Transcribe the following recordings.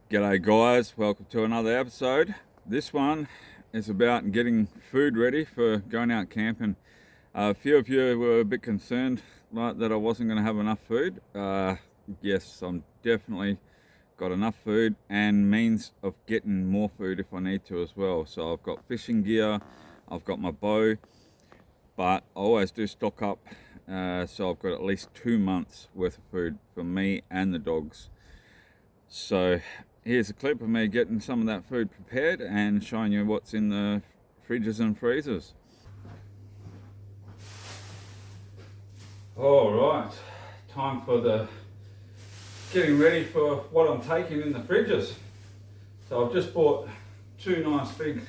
G'day guys, welcome to another episode. This one is about getting food ready for going out camping. A few of you were a bit concerned that I wasn't going to have enough food. Yes, I'm definitely got enough food and means of getting more food if I need to as well. So I've got fishing gear, I've got my bow, but I always do stock up. So I've got at least 2 months worth of food for me and the dogs. So here's a clip of me getting some of that food prepared and showing you what's in the fridges and freezers. All right, time for the getting ready for what I'm taking in the fridges. So I've just bought two nice big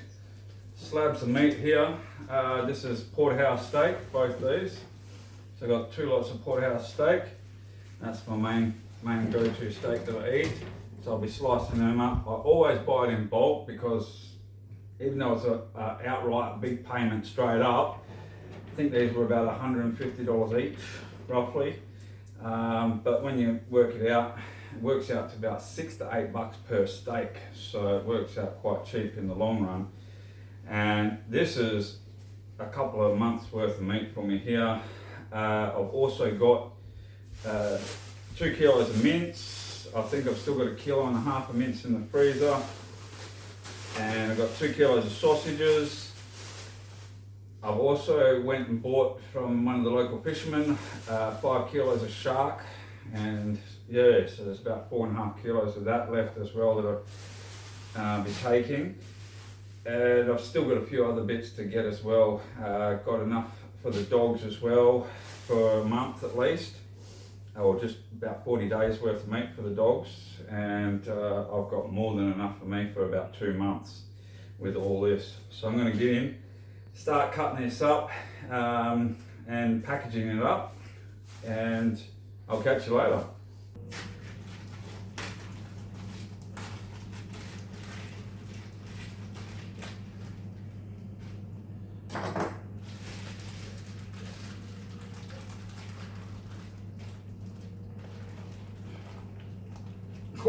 slabs of meat here. This is porterhouse steak, both these. So I've got two lots of porterhouse steak. That's my main go-to steak that I eat. So I'll be slicing them up. I always buy it in bulk because even though it's a outright big payment straight up, I think these were about $150 each, roughly. But when you work it out, it works out to about $6 to $8 per steak. So it works out quite cheap in the long run. And this is a couple of months worth of meat for me here. I've also got 2 kilos of mince. I think I've still got 1.5 kilos of mince in the freezer. And I've got 2 kilos of sausages. I've also went and bought from one of the local fishermen 5 kilos of shark. And yeah, so there's about 4.5 kilos of that left as well that I'll be taking. And I've still got a few other bits to get as well. Got enough for the dogs as well for a month at least, or just about 40 days worth of meat for the dogs. And I've got more than enough for me for about 2 months with all this. So I'm going to get in, start cutting this up and packaging it up, and I'll catch you later.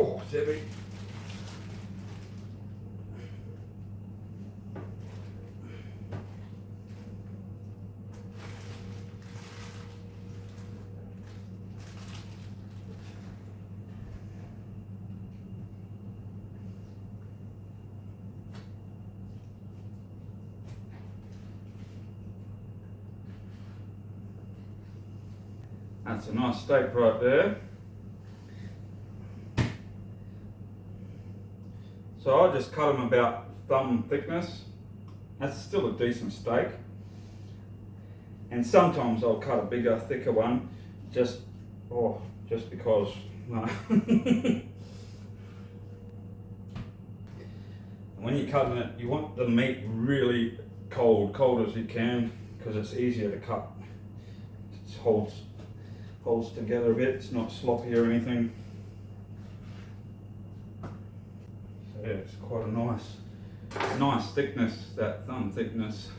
Oh, it's heavy. That's a nice steak right there. So I just cut them about thumb thickness. That's still a decent steak. And sometimes I'll cut a bigger, thicker one, just because. No. When you're cutting it, you want the meat really cold as you can, because it's easier to cut. It holds together a bit. It's not sloppy or anything. So yeah, it's quite a nice thickness, that thumb thickness.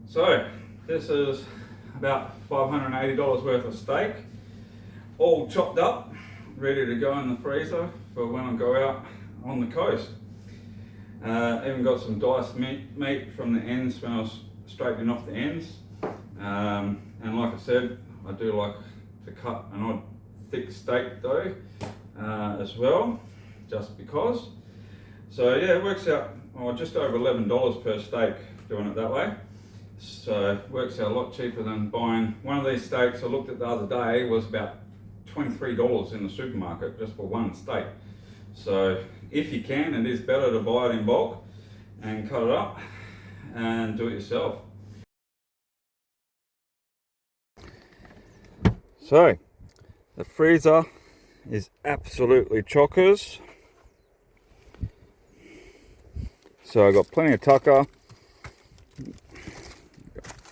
So this is about $580 worth of steak, all chopped up, ready to go in the freezer for when I go out on the coast. Even got some diced meat from the ends when I was straightening off the ends. And like I said, I do like to cut an odd thick steak though as well, just because. So yeah, it works out just over $11 per steak doing it that way. So it works out a lot cheaper than buying one of these steaks. I looked at the other day, was about $23 in the supermarket just for one steak. So if you can, it is better to buy it in bulk and cut it up and do it yourself. So the freezer is absolutely chockers. So I got plenty of tucker,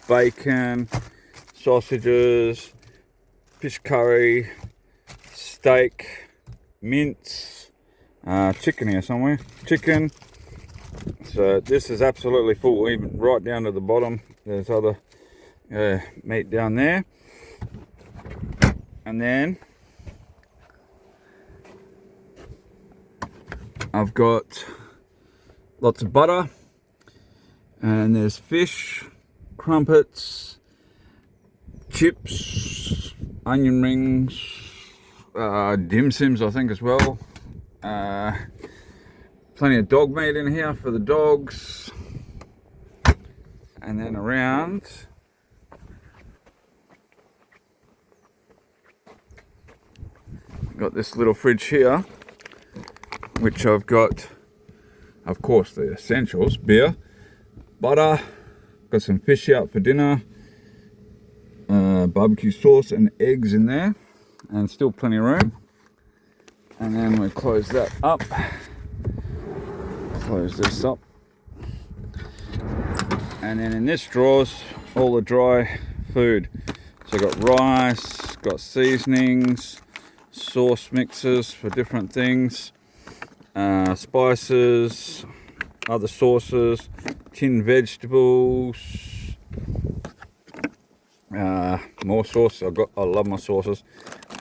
bacon, sausages, fish curry, steak, mince, chicken here somewhere, chicken. So this is absolutely full, even right down to the bottom. There's other meat down there. And then I've got lots of butter, and there's fish, crumpets, chips, onion rings, dim sims I think as well. Plenty of dog meat in here for the dogs. And then around got this little fridge here, which I've got, of course, the essentials: beer, butter, got some fish out for dinner, barbecue sauce and eggs in there, and still plenty of room. And then we close that up, close this up, and then in this drawers all the dry food. So I've got rice, got seasonings, sauce mixes for different things, spices, other sauces, tinned vegetables, more sauce. I love my sauces.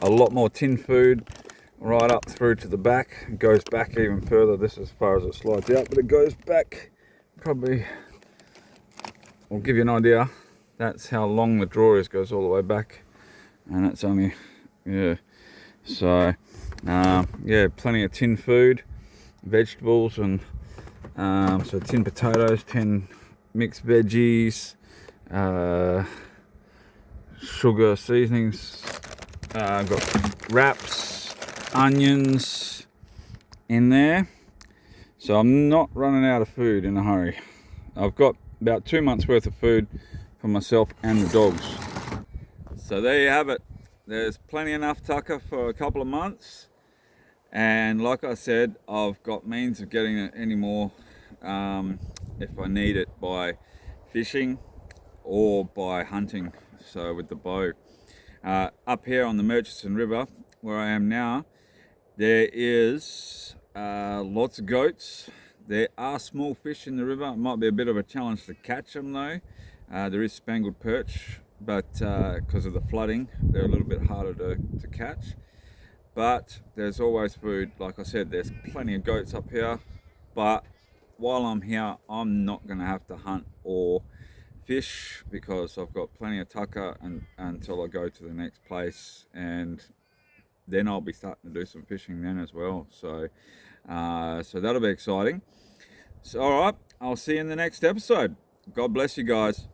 A lot more tin food right up through to the back. It goes back even further. This is as far as it slides out, but it goes back probably, I'll give you an idea. That's how long the drawer is, goes all the way back, and it's only, yeah. So yeah, plenty of tin food, vegetables, and so tin potatoes, tin mixed veggies, sugar, seasonings, got wraps, onions in there. So I'm not running out of food in a hurry. I've got about 2 months worth of food for myself and the dogs. So there you have it. There's plenty enough tucker for a couple of months, and like I said, I've got means of getting it any more if I need it, by fishing or by hunting, so with the bow. Up here on the Murchison River where I am now, there is lots of goats. There are small fish in the river. It might be a bit of a challenge to catch them though. There is spangled perch, but because of the flooding, they're a little bit harder to catch. But there's always food. Like I said, there's plenty of goats up here. But while I'm here, I'm not going to have to hunt or fish, because I've got plenty of tucker until I go to the next place, and then I'll be starting to do some fishing then as well. So so that'll be exciting. So all right, I'll see you in the next episode. God bless you guys.